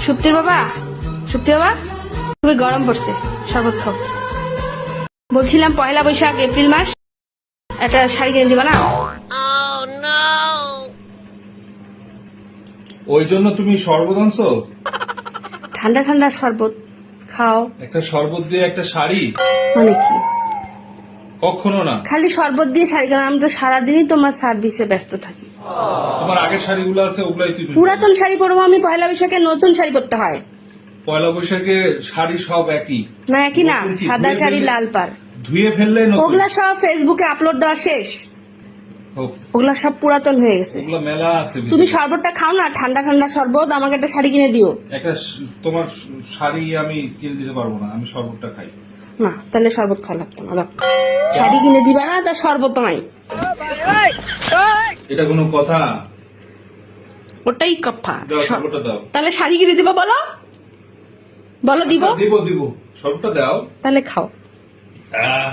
সুপ্তির বাবা, খুবই গরম পড়ছে, শরবত খাও। বলছিলাম পয়লা বৈশাখ এপ্রিল মাস একটা শাড়ি কিনে দিবা না? ওই জন্য তুমি শরবত আনছো? ঠান্ডা ঠান্ডা শরবত খাও। একটা শরবত দিয়ে একটা শাড়ি মানে কি? কখনো না। খালি শরবত দিয়ে শাড়ি কেন? আমি তো সারাদিনই তোমার সার্ভিসে ব্যস্ত থাকি। তোমার আগের শাড়িগুলো আছে ওগুলাই তুমি। পুরাতন শাড়ি পরবো আমি? পয়লা বৈশাখে নতুন শাড়ি পরতে হয়। পয়লা বৈশাখে শাড়ি সব একই না একই না, নতুন কি? সাদা ধুয়ে শাড়ি ফেললে- লাল পার, ধুয়ে ফেললে নতুন। ওগুলা সব ফেসবুকে আপলোড দেওয়া শেষ, ওগুলা সব পুরাতন হয়ে গেছে। ওগুলা মেলা আছে ভিতরে। তুমি শরবতটা খাও না, ঠান্ডা ঠান্ডা শরবত, আমাকে একটা শাড়ি কিনে দিও। একটা তোমার শাড়ি আমি কিনে দিতে পারবো না, আমি শরবতটা খাই। না তাহলে শরবত খাওয়া লাগতো না, দাও। শাড়ি কিনে দিবা না, তার শরবত নাই। এটা কোনো কথা? ওটাই কথা। দাও শরবতটা দাও। তাহলে শাড়ি কিনে দিবা, বলো বলো দিব। আচ্ছা, দিব শরবতটা দাও। তাহলে খাও। আহ